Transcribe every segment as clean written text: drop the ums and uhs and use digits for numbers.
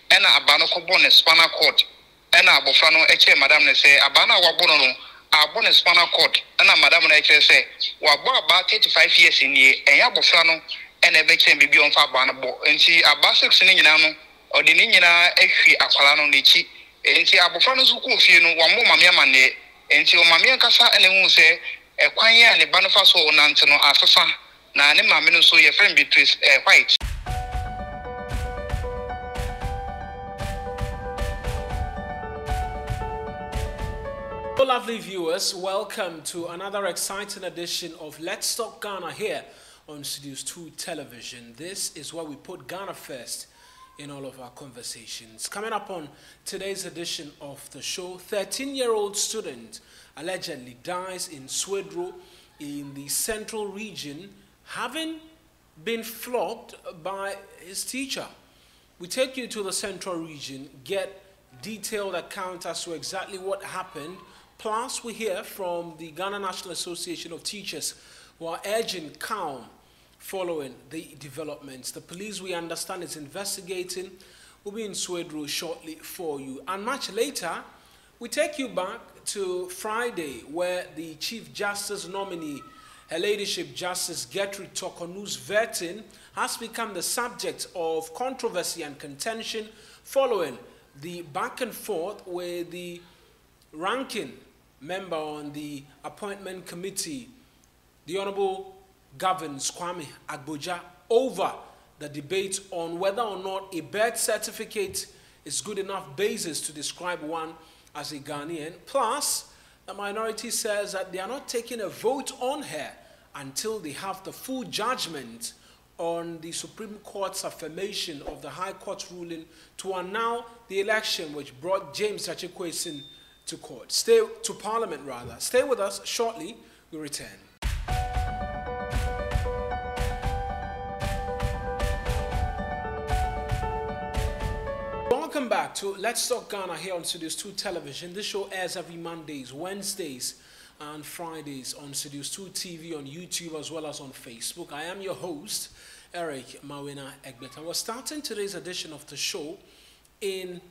ena abano ko bɔ ne spinal cord ena abofra no eche madam ne sɛ abana wabɔ no abɔ ne spinal cord ena madam no eche sɛ wabɔ about 35 years nie enya abofra no ena ebeche bibi on fa abana bɔ enti aba 6 ne nyina no ɔde ne nyina ehwi akwala no n'echi enti abofra no so ko fie no wammo mame amane enti o mame nkasa ena hu sɛ ekwan ya ne ba no fa so nante no afefa na ne mame no so ye friend Beatrice White. Hello, lovely viewers, welcome to another exciting edition of Let's Talk Ghana here on Studios 2 Television. This is where we put Ghana first in all of our conversations. Coming up on today's edition of the show, 13-year-old student allegedly dies in Swedru in the central region, having been flogged by his teacher. We take you to the central region, get detailed account as to exactly what happened. Plus, we hear from the Ghana National Association of Teachers who are urging calm following the developments. The police, we understand, is investigating. We'll be in Swedru shortly for you. And much later, we take you back to Friday, where the Chief Justice nominee, Her Ladyship Justice Gertrude Tokonu's vetting has become the subject of controversy and contention following the back and forth with the ranking member on the appointment committee, the Honorable Governs Kwame Agboja, over the debate on whether or not a birth certificate is good enough basis to describe one as a Ghanaian. Plus, the minority says that they are not taking a vote on her until they have the full judgment on the Supreme Court's affirmation of the High Court's ruling to annul the election which brought James Achekwesin to court. To Parliament rather. Stay with us. Shortly, we return. Welcome back to Let's Talk Ghana here on Studios 2 Television. This show airs every Mondays, Wednesdays, and Fridays on Studios 2 TV, on YouTube, as well as on Facebook. I am your host, Eric Mawina Egbeta. We're starting today's edition of the show in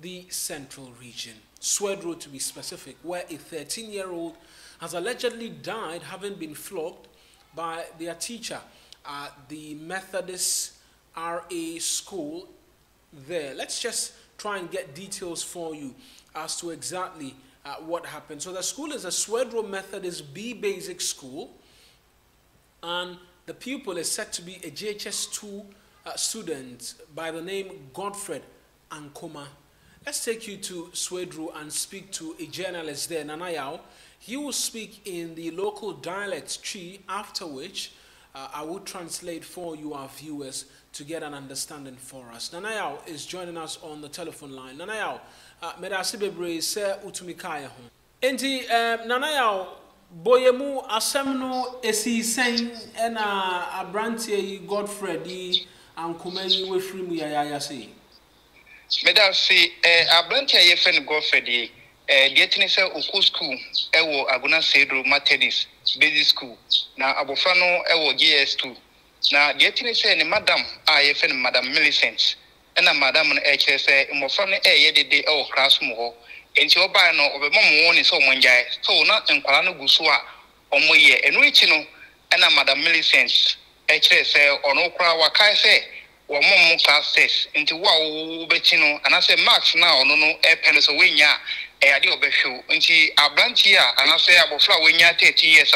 the central region, Swedru to be specific, where a 13-year-old has allegedly died having been flogged by their teacher at the Methodist RA school there. Let's just try and get details for you as to exactly what happened. So the school is a Swedru Methodist B Basic School, and the pupil is said to be a JHS2 student by the name Godfred Ankoma. Let's take you to Swedru and speak to a journalist there, Nanayao. He will speak in the local dialect tree, after which I will translate for you, our viewers, to get an understanding for us. Nanayao is joining us on the telephone line. Nanayao, medasibebre se utumikaya ho. Enti Nanayao, boyemu asemno esi sen ena abrantie Godfred di Ankoma we free mu ya say. Medasi abrantia yefen Godfred ye getting say oku school ewo Aguna Swedru Methodist Basic School na abofra no ewo JS2 na getting say ni madam yefen Madam Millicent na madam no eche say imofra no yedede ewo classroom ho enti oba no obemom woni so monjai so na nkwala no guso a omoye enu ichi no na Madam Millicent eche say ono kra wakai say Wamom class 6 into wow betino and I say Max now no pen so winya adi obeshu nti abrantia and I say abofra winya 30 years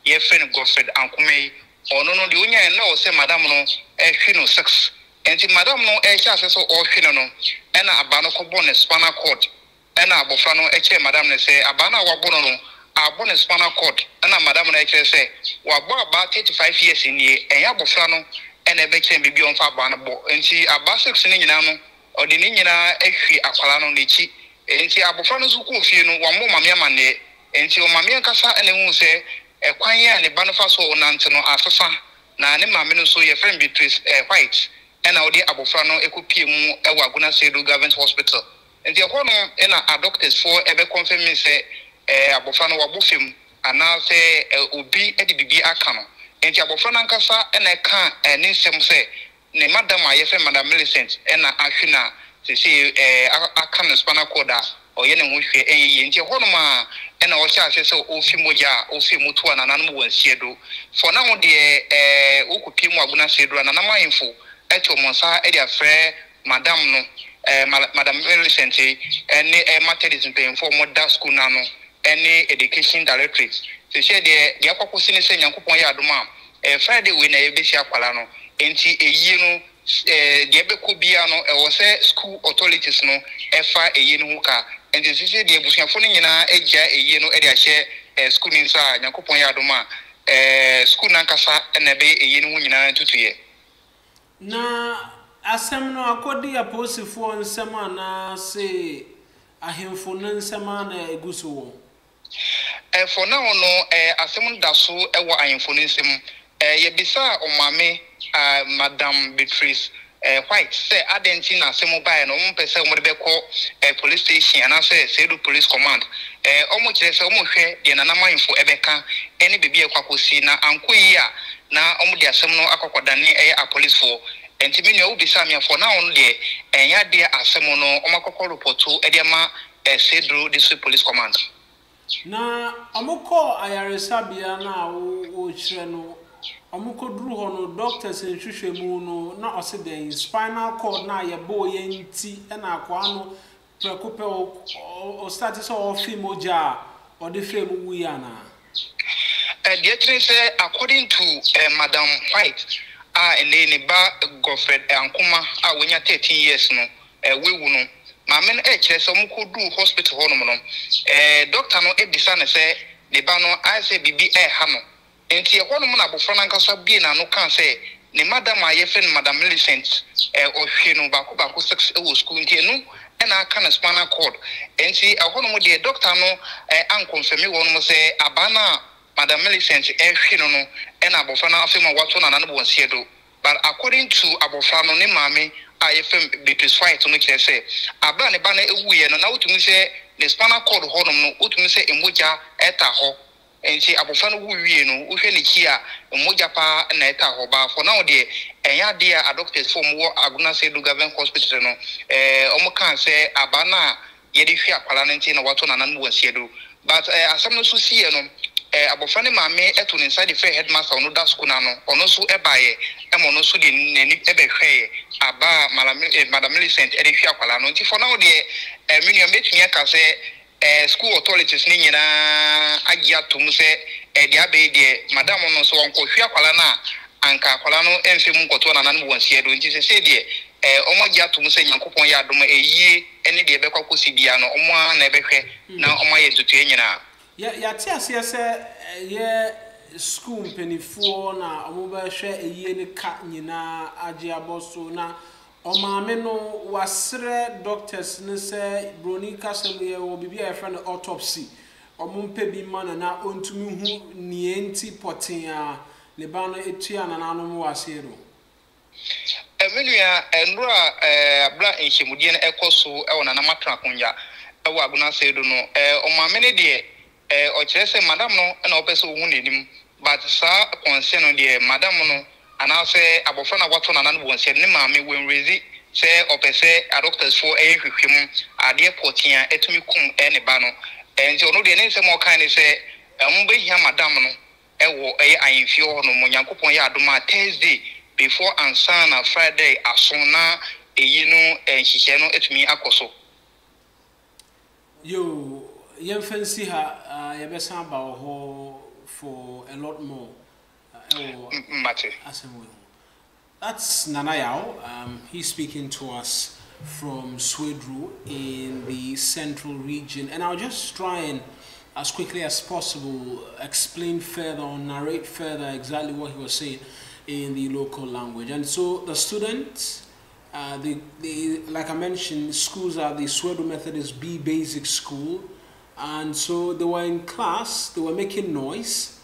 ye friend Godfred Ankoma ono no de winya na o say madam no ehwe no 6 nti madam no ehya so ohwe no na aba no ko ne spinal cord na abofra no eche madam ne say aba na wabo no abo ne spinal cord na madam no eche say wabo about 35 years nie enya abofra no ene beche bibi on fa bana bo enti aba 6 ne nyina no odi ne nyina ehwi akwala no n'echi enti abofra no so ko fie no wammo mame amane enti o mame nkasa ene hu se ekwan ya ne ba no fa so nante no afefa na ne mame no so ye friend Beatrice White ena odi abofra no ekopie mu ewa Aguna Swedru Government Hospital enti ekwo no ena a doctors for ebe confirm me se abofra no wabofem ana se obi edi bibi aka no enti abofra nankasa ena ka eni nsem se ne madam a yefe Madam Millicent na ahwena se se aka no spinal cord a oye ne ho hwe eyi nti honoma na o cha se ofi moja ofi mutu ana nanom wansiedo for now de okupi mu aguna sedo ana na manfo eto monsa e dia frɛ madam no Madam Millicent ene Methodist paying for modern school na no ene education directorate se se de akwakosi ne se Nyankopɔn ya adoma Friday we na ebesi akwala no enti eyi no de beko bia no e wo se school authorities no efa eyi no ka enti sisi de ebusuafo no nyina egya eyi no e de ahye school ni nsa Nyankopɔn ya adoma school na nkasa na be eyi no nyina tutuye na asem no akodi aposifo nsem ana se ahemfo no nsem ana eguso wo for now no asem da so e wo ahemfo no nsem ye bisa omame Madam Beatrice White say adenti na asem bae no mo pese mo de beko police station and say Swedru police command omo kire say omo hwe de na namanfo ebeka ene bibie kwakosi na ankoyi a na omo de asem no akokodane a police for enti me no bisa me for now no de enya de asem no omo akokọ reporto e de ma Swedru district police command na amukọ ayaresabia na wo kire no amukọ duru ho no doctors nhwehwẹ mu no na ose den spinal cord na ye bo ye nti na akwa no prekope o start so o film oja o de film wu ya na the thing say according to Madam White ne ba Godfred Ankuma wonya 13 years no wewu no maame no kire say amukọ duru hospital ho no doctor no ebisa ne say ne ba no I say bibi ha no enti ehono na bofra na nkasa bie na no kan say ne madam ayefen Madam Millicent ohwe no bako 6 ewo school enti enu na aka na spinal cord enti ehono mo de doctor no an confirm won mo say abana Madam Millicent ehwe no no na bofra na afema wato na no bonse do but according to abofra no ne maame ayefem Beatrice White no kire say aba ne ba na ewu ye no na utumi say ne spinal cord honom no utumi say emoja eta ho enti abofra no wuwie no wo hwe ne ki a moja pa na eta ho ba for now de enya de a doctors for mo aguna Swedru government hospital no omo kan say abana ye de hwe akwala no enti na wato na nan wansiedo but asam no so sie no abofra ne maame eto ne inside the headmaster no da school na no ono so ebaye emo no so de nani ebehwe aba Madam Millicent e de hwe akwala no enti for now de minimum betumi aka say school authorities ni nyina agia tum se de abe de madam no so onko hwe akwala na anka akwala no emfe mu nkoto na nan wonsie do nti se de omo agia tum se Nyankopon ya adom eyie ene de ebekwa kosi bia no omo na ebehwe na omo ye ntutu nyina ya ti ase se ye school penifo na omo ba hwe eyie ne ka nyina age aboso na omame no wasre doctors ne say broni kasem ye wo bibia e friend autopsy omumpe bi mana na ontumi hu nienti potin a le ba no etua na nanom wasero emenua enura abla enhemudie na ekoso e wona na matra konja e wo aguna Swedru no omame ne de o kire say madam no na opese wo hu nenim but sa concern no de madam no ana say abofra na wato na nan bonse ne maame wen rezi say opese a doctors for hwehwem ade potia etumi kum ne ba no enje ono de ne nsem o kan ne say mbe hia madam no ewo ayemfie ho no Nyankopon ya adoma Thursday before ansa na Friday asona eyi no nhihye no etumi akoso yo yemfansi ha yebesa ba ho for a lot more Mate. That's Nana Yao. He's speaking to us from Swedru in the central region. And I'll just try and, as quickly as possible, explain further or narrate further exactly what he was saying in the local language. And so the students, like I mentioned, schools are the Swedru Methodist B Basic School. And so they were in class, they were making noise.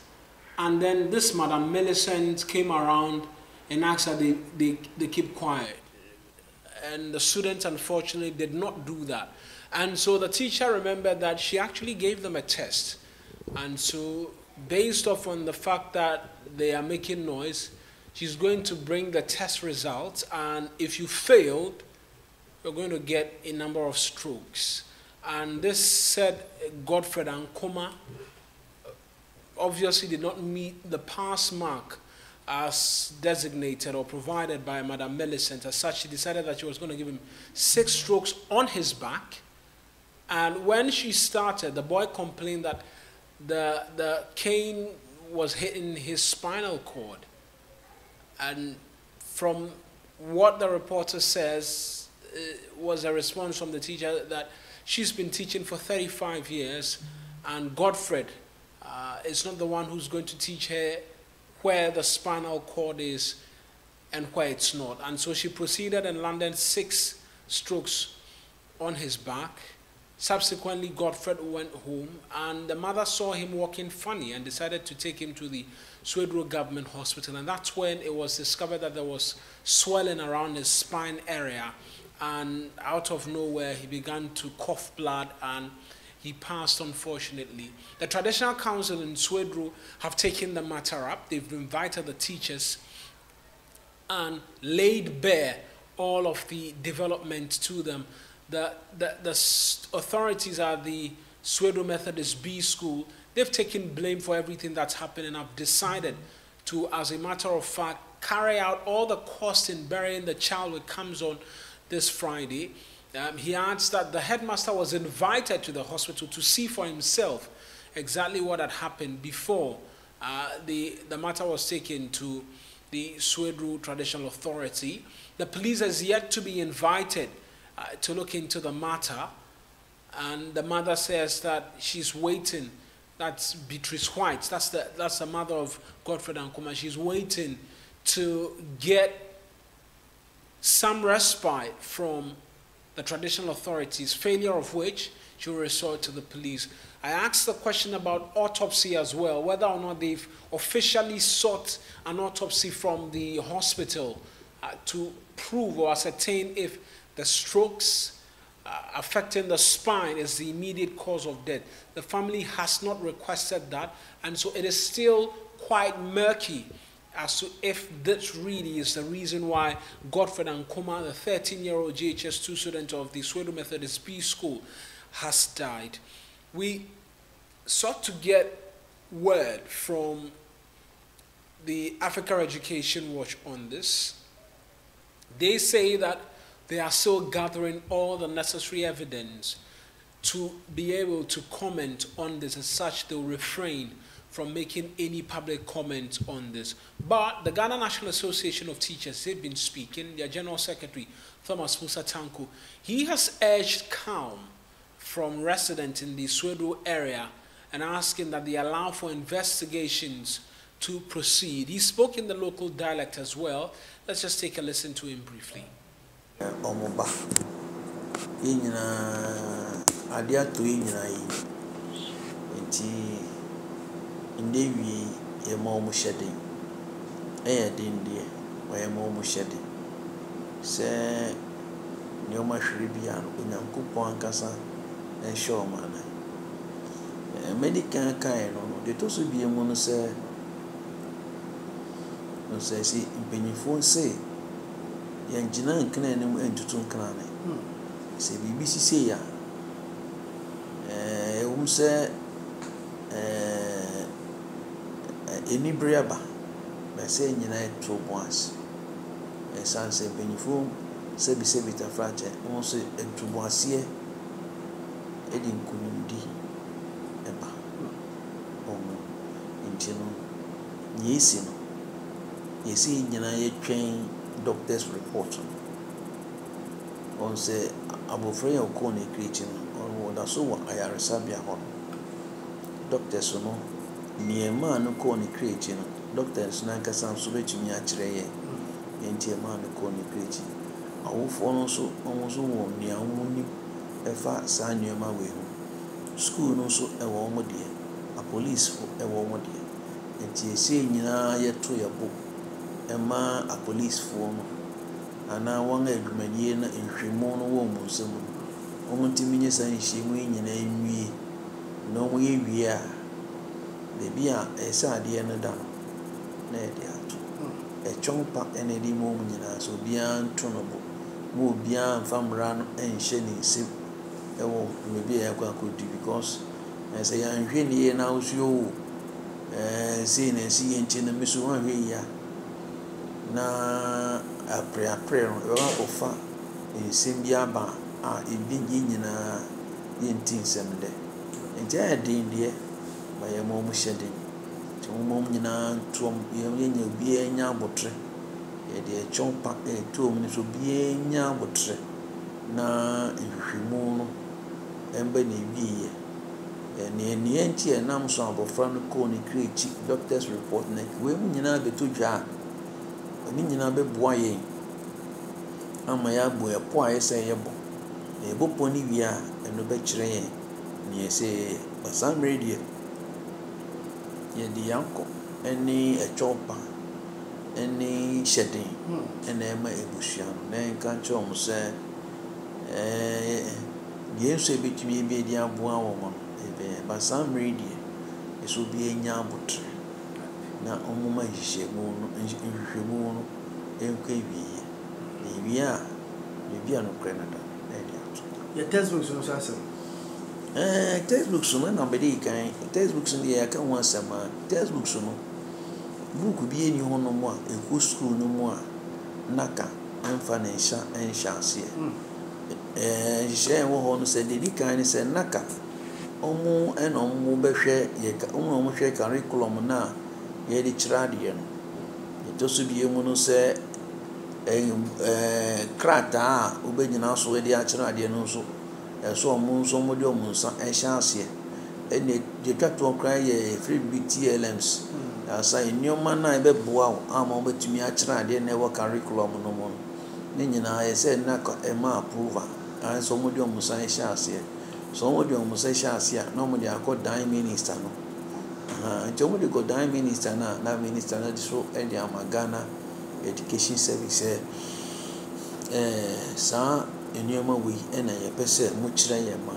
And then this Madam Millicent came around and asked that they keep quiet. And the students, unfortunately, did not do that. And so the teacher remembered that she actually gave them a test. And so based off on the fact that they are making noise, She's going to bring the test results, and if you failed, you're going to get a number of strokes. And this said Godfred Ankoma obviously did not meet the pass mark as designated or provided by Madam Millicent. As such, she decided that she was going to give him 6 strokes on his back. And when she started, the boy complained that the cane was hitting his spinal cord. And from what the reporter says, was a response from the teacher that she's been teaching for 35 years, and Godfred is not the one who's going to teach her where the spinal cord is and where it's not. And so she proceeded and landed 6 strokes on his back. Subsequently, Godfred went home, and the mother saw him walking funny and decided to take him to the Swedru government hospital. And that's when it was discovered that there was swelling around his spine area. And out of nowhere, he began to cough blood, and he passed, unfortunately. The Traditional Council in Swedru have taken the matter up. They've invited the teachers and laid bare all of the development to them. The authorities at the Swedru Methodist B School, they've taken blame for everything that's happened, and have decided to, as a matter of fact, carry out all the cost in burying the child, which comes on this Friday. He adds that the headmaster was invited to the hospital to see for himself exactly what had happened before the matter was taken to the Swedru Traditional Authority. The police has yet to be invited to look into the matter, and the mother says that she's waiting. That's Beatrice White. That's the mother of Godfred Ankoma. She's waiting to get some respite from the traditional authorities, failure of which she will resort to the police. I asked the question about autopsy as well, whether or not they've officially sought an autopsy from the hospital to prove or ascertain if the strokes affecting the spine is the immediate cause of death. The family has not requested that, and so it is still quite murky as to if this really is the reason why Godfred Ankoma, the 13-year-old JHS2 student of the Swedru Methodist B School, has died. We sought to get word from the Africa Education Watch on this. They say that they are still gathering all the necessary evidence to be able to comment on this. As such, they'll refrain from making any public comment on this. But the Ghana National Association of Teachers, they've been speaking. Their General Secretary, Thomas Musa Tanku, he has urged calm from residents in the Swedru area and asking that they allow for investigations to proceed. He spoke in the local dialect as well. Let's just take a listen to him briefly. Omoba yinyina adia to yinyina yi enti ndewi ye mo mu hyede den de we mo mu hyede se nyoma hwere bia no onyankopon ankasa en show mana medical kind no de to so bia mu no se si mpenyifo se yanjina nkana anim entutu nkana ne se bibi sise ya se enibriaba ba se nyina eto boas sanse benifo se bi se bita frache won se eto boasie edi nkunudi eba omo intino yesi nyina ye twen doctor's report on say abofre ya ko ne creating on da so wa ayaresa bia ho doctors no niema no ko ne creating doctors na nkasa so betumi a kire ye enti ema no ko ne creating awofo no so on so wo nia woni efa sa niema we ho school no so e wo mo de a police fo e wo mo de enti ese nyina ye to ye bo ema a police for no ana wanga adwumanie na nhwemo no wo mu nsam o muntimi nye san hyimu nyina nwie no mo ye wie a bebi a esa ade no da na e de ato chompa ene di mo nyina so bia ntonobo mo bia famra no enhye ni sim ewo maybe e kwa kodi because say anhwe ni na usuo say na si enti na meso anhwe ya na apre no ofa sim bia ba a ebi nyina yenti nsem de enti adin de ba ye mo mu hyede mom nyina ntom yenya obi anya abotre ye de chompa tom ni so bi anya abotre na ehwehwemu no emba na biye ne enti enam so abofra no ko ni create doctor's report na we mu nyina beto dwa ni nyina be boa ye ama ya bo e po aye se ye bo e bo po ni wi a eno be kire ye ni se basam radio ye di yanko eni chompa eni shedin ema ebusuan na nka ncho mo se yesu ebetumi be di aboa wo mo ebe basam radio eso bi enya abotre na omuma hihemu no nhwehwemu no enka wiye ne wiya ne bia no krenada na dia ato ya textbooks no sasa textbooks no na be di kan textbooks no ya kan wan sama textbooks no book bi eni ho no mo a eku school no mo a naka emfa na ensha ase je wo ho no se di kan se naka omu eno mu behwe ye ka omu hwe curriculum na ye di chirade no to so bi emu no se krata obegyina so e di a chirade no so so omu so mo di omu nsa ensha ase ene de twato kra ye free BTLMs asa enioma na ebe boa ama obetumi a chirade na e curriculum no mo ni nyina ye se na ema approval an so mo di omu nsa ensha ase so mo di omu nsa ensha ase na mo di akodan minister no nti mo di akodan minister na minister na di so e di amagana education service sa enioma we na ye pese mo chire ye ma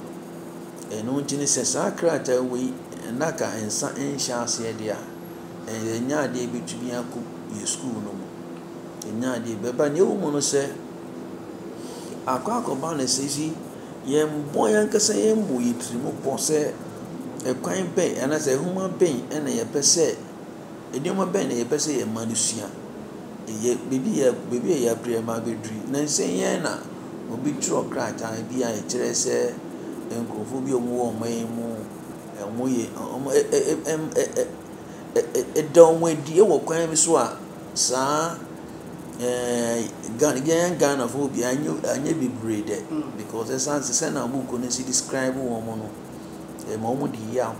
eno ntini se sa krata we naka ensa ensha ase dia enya de betumi aku ye school no mo enya de beba ne wo mo no se akwa na sesi ye mbo yan kasa ye mbo yitri mo po se ekwan be ana se huma ben na ye pese enioma ben na ye pese ye manusua ye bebi ya prema bedri na nse ye na obi tro krata bi a kire se enkrofo bi omu wo man mu emu ye don we die wo kwan bi so a sa Ghana for be anya bebre de because the sense say na book no si describe wo mo no e mo mo di ya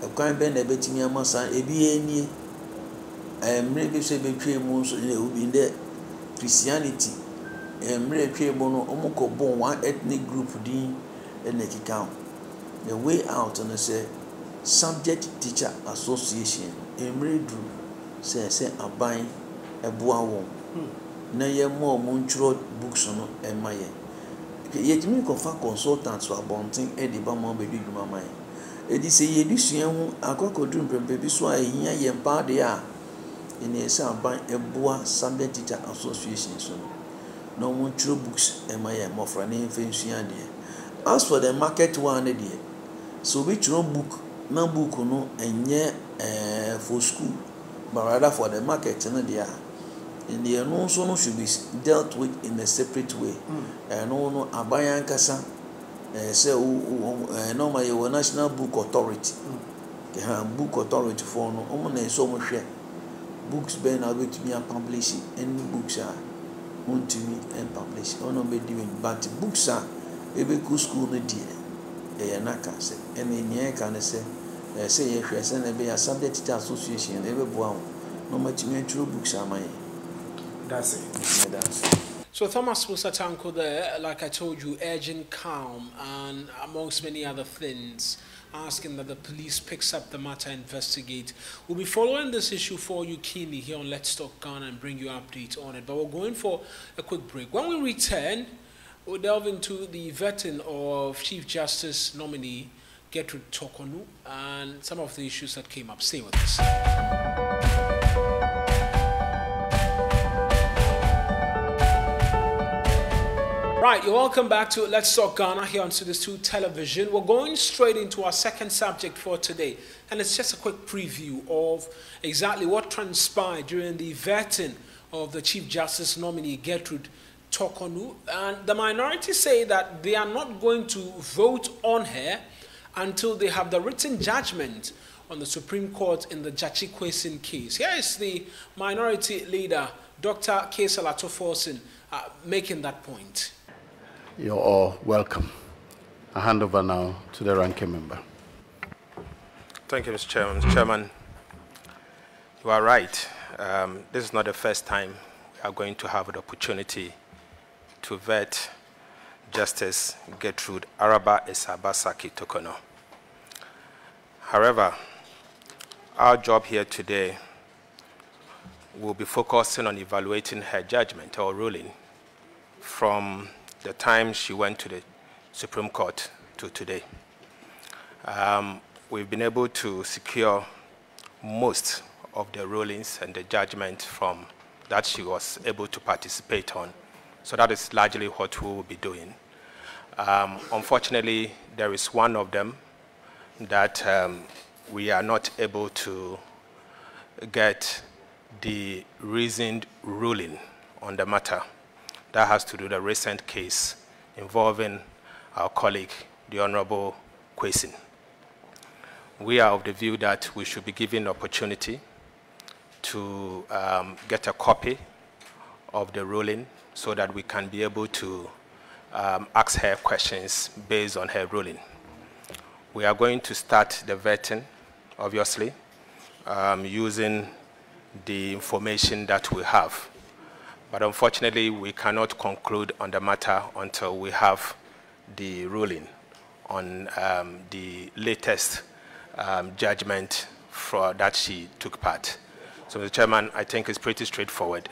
e kwan be na betimi amasa e bi eni mre bi se betwe mu so e obi de Christianity mre twe mu no omuko bon one ethnic group din na kika the way out and say subject teacher association mre dru say aban eboa won na ye mo ntro books no emaye ye timi kofa consultants wa bontin e di ba mo be di dwuma man e di se ye di sua hu akokodu mpempe bi so a ehia ye mpa de a ene se aban eboa subject teacher association so no mo ntro books emaye mo fra ne mfensua de as for the market one de so we tro book na book no enye for school but rather for the market no de a in the no so no should be dealt with in a separate way no abayan kasa say normally your national book authority book authority for no na so mo hwe books be na we to be publish any books are want to me and publish no be doing but books are ebe ku school no die na ka say any nye ka na say ye hwe say na be ya subject teacher association ebe boa no ma ti me true books are my. That's it. That's it. So Thomas Musatanko there, like I told you, urging calm and amongst many other things, asking that the police picks up the matter, investigate. We'll be following this issue for you keenly here on Let's Talk Ghana and bring you updates on it. But we're going for a quick break. When we return, we'll delve into the vetting of Chief Justice nominee Gertrude Tokonu and some of the issues that came up. Stay with us. right, you're welcome back to Let's Talk Ghana here on Swedru 2 Television. We're going straight into our second subject for today, and it's just a quick preview of exactly what transpired during the vetting of the Chief Justice nominee Gertrude Torkornoo. And the minority say that they are not going to vote on her until they have the written judgment on the Supreme Court in the Jachi Kwesin case. Here is the minority leader, Dr. Kesala Toforson, making that point. You're all welcome. I hand over now to the ranking member. Thank you, Mr. Chairman. Mr. Chairman, you are right. This is not the first time we are going to have the opportunity to vet Justice Gertrude Araba Esabasaki Torkornoo. However, our job here today will be focusing on evaluating her judgment or ruling from the time she went to the Supreme Court to today. We've been able to secure most of the rulings and the judgment from that she was able to participate on. So that is largely what we will be doing. Unfortunately, there is one of them that we are not able to get the reasoned ruling on the matter. That has to do with the recent case involving our colleague, the Honorable Kwesin. We are of the view that we should be given opportunity to get a copy of the ruling so that we can be able to ask her questions based on her ruling. We are going to start the vetting, obviously, using the information that we have. But unfortunately, we cannot conclude on the matter until we have the ruling on the latest judgment that she took part. So, Mr. Chairman, I think it's pretty straightforward.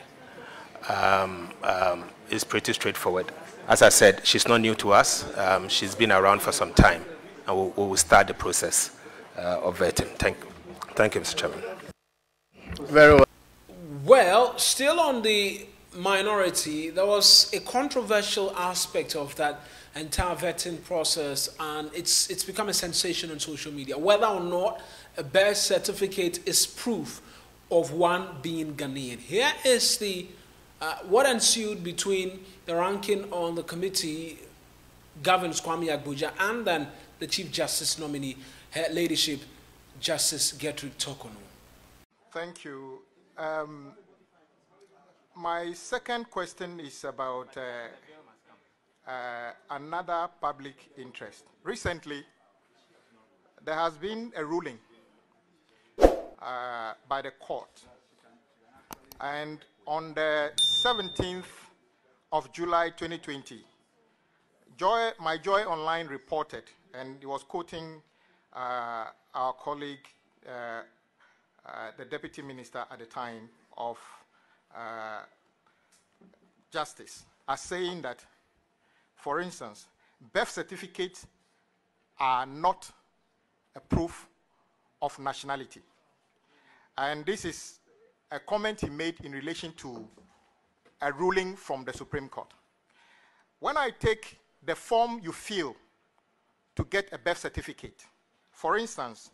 It's pretty straightforward. As I said, she's not new to us. She's been around for some time, and we will start the process of vetting. Thank you, Mr. Chairman. Very well. Well, still on the minority, there was a controversial aspect of that entire vetting process, and it's become a sensation on social media, whether or not a birth certificate is proof of one being Ghanaian. Here is the what ensued between the ranking on the committee, Governor Kwame Agboja, and then the Chief Justice nominee, Her Ladyship Justice Gertrude Torkornoo. Thank you. My second question is about another public interest. Recently, there has been a ruling by the court, and on the 17th of July 2020, My Joy Online reported, and he was quoting our colleague, the Deputy Minister at the time of Justice, as saying that, for instance, birth certificates are not a proof of nationality. And this is a comment he made in relation to a ruling from the Supreme Court. When I take the form you fill to get a birth certificate, for instance,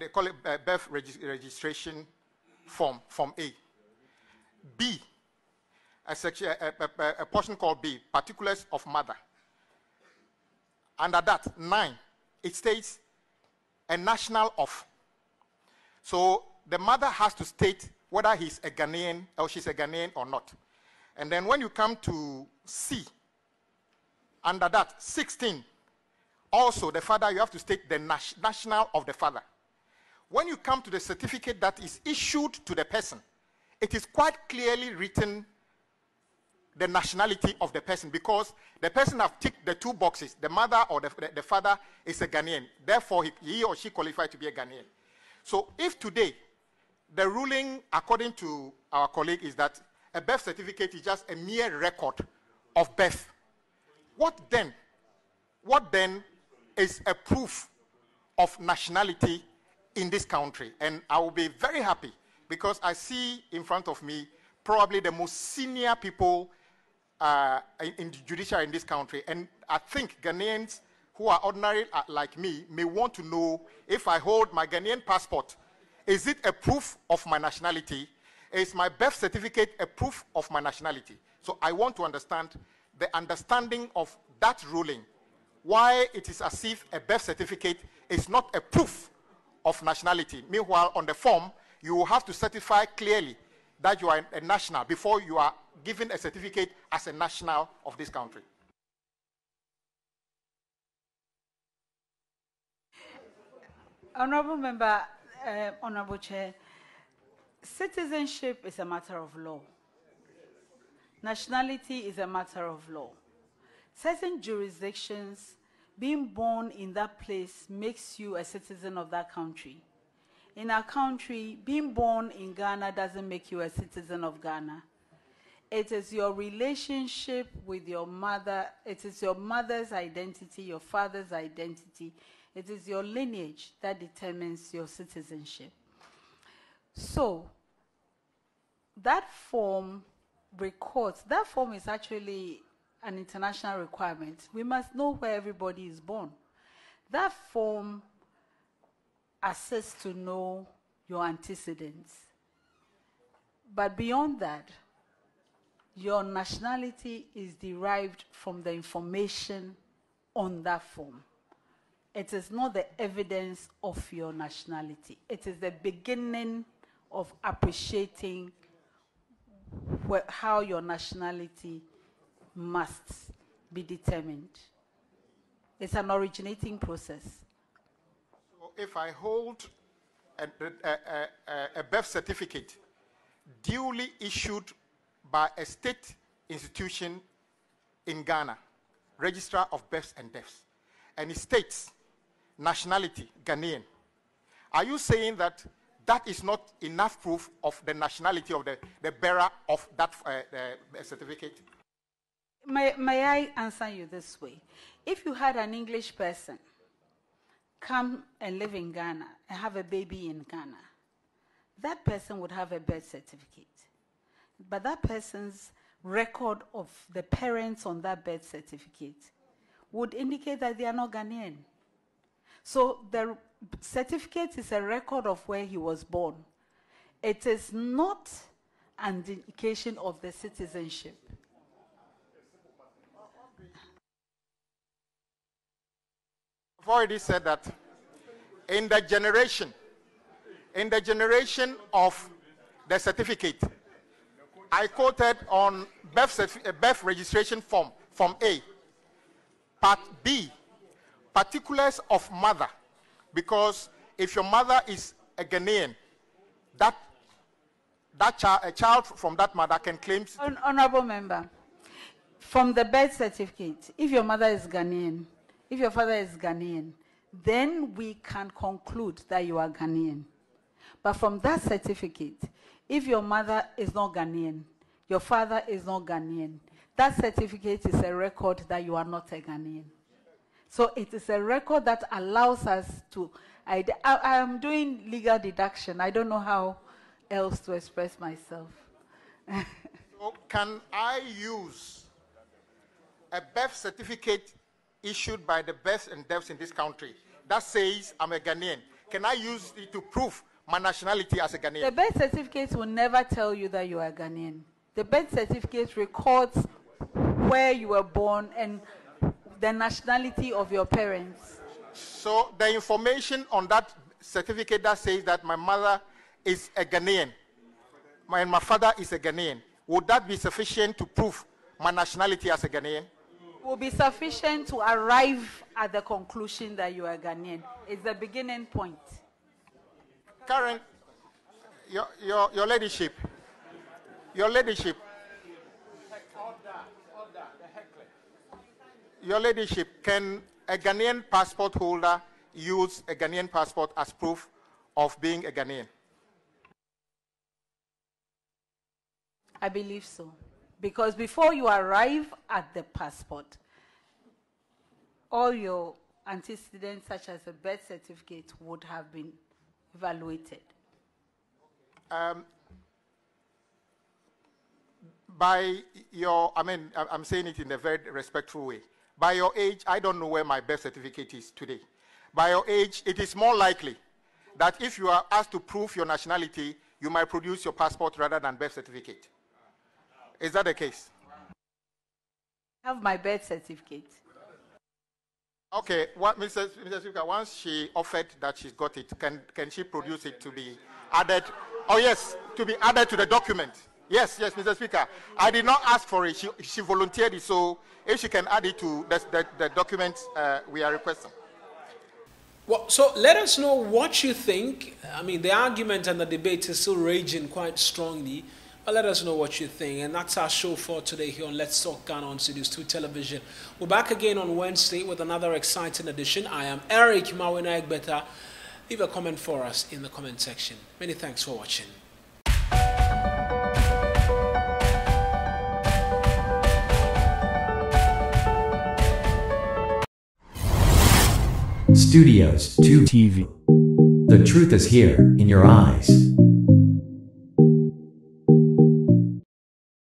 they call it a birth registration form, Form A. B, a portion called B, particulars of mother. Under that, 9, it states a national of. So the mother has to state whether he's a Ghanaian or she's a Ghanaian or not. And then when you come to C, under that, 16, also the father, you have to state the national of the father. When you come to the certificate that is issued to the person, it is quite clearly written the nationality of the person, because the person have ticked the 2 boxes. The mother or the father is a Ghanaian. Therefore, he or she qualified to be a Ghanaian. So if today, the ruling, according to our colleague, is that a birth certificate is just a mere record of birth, what then is a proof of nationality in this country? And I will be very happy, because I see in front of me probably the most senior people in the judiciary in this country, and I think Ghanaians who are ordinary like me may want to know, if I hold my Ghanaian passport, is it a proof of my nationality? Is my birth certificate a proof of my nationality? So I want to understand the understanding of that ruling, why it is as if a birth certificate is not a proof of nationality. Meanwhile, on the form, you will have to certify clearly that you are a national before you are given a certificate as a national of this country. Honorable Member, Honorable Chair, citizenship is a matter of law. Nationality is a matter of law. Certain jurisdictions, being born in that place makes you a citizen of that country. In our country, being born in Ghana doesn't make you a citizen of Ghana. It is your relationship with your mother, it is your mother's identity, your father's identity, it is your lineage that determines your citizenship. So, that form records, that form is actually an international requirement. We must know where everybody is born. That form assists to know your antecedents. But beyond that, your nationality is derived from the information on that form. It is not the evidence of your nationality. It is the beginning of appreciating how your nationality must be determined. It's an originating process. So if I hold a birth certificate duly issued by a state institution in Ghana, Registrar of Births and Deaths, and it states nationality, Ghanaian, are you saying that that is not enough proof of the nationality of the bearer of that certificate? May I answer you this way? If you had an English person come and live in Ghana and have a baby in Ghana, that person would have a birth certificate. But that person's record of the parents on that birth certificate would indicate that they are not Ghanaian. So the certificate is a record of where he was born. It is not an indication of the citizenship. I've already said that in the generation of the certificate, I quoted on birth registration form A, part B, particulars of mother, because if your mother is a Ghanaian, a child from that mother can claim. Honorable Member, from the birth certificate, if your mother is Ghanaian, if your father is Ghanaian, then we can conclude that you are Ghanaian. But from that certificate, if your mother is not Ghanaian, your father is not Ghanaian, that certificate is a record that you are not a Ghanaian. So it is a record that allows us to, I am doing legal deduction. I don't know how else to express myself. So can I use a birth certificate issued by the births and deaths in this country that says I'm a Ghanaian? Can I use it to prove my nationality as a Ghanaian? The birth certificate will never tell you that you are Ghanaian. The birth certificate records where you were born and the nationality of your parents. So the information on that certificate that says that my mother is a Ghanaian and my father is a Ghanaian, would that be sufficient to prove my nationality as a Ghanaian? Will be sufficient to arrive at the conclusion that you are Ghanaian. It's the beginning point. Karen, your ladyship, your ladyship, can a Ghanaian passport holder use a Ghanaian passport as proof of being a Ghanaian? I believe so. Because before you arrive at the passport, all your antecedents, such as a birth certificate, would have been evaluated. by your, I'm saying it in a very respectful way. By your age, I don't know where my birth certificate is today. By your age, it is more likely that if you are asked to prove your nationality, you might produce your passport rather than birth certificate. Is that the case? I have my birth certificate. Okay, what Mrs. Speaker, once she offered that she's got it, can she produce it to be added? Oh yes, to be added to the document. Yes, Mr. Speaker. I did not ask for it. She volunteered it, so if she can add it to the document we are requesting. Well, so let us know what you think. I mean, the argument and the debate is still raging quite strongly. But let us know what you think. And that's our show for today here on Let's Talk Ghana on Studios 2 Television. We're back again on Wednesday with another exciting edition. I am Eric Mawina Egbeta. Leave a comment for us in the comment section. Many thanks for watching. Studios 2 TV. The truth is here, in your eyes.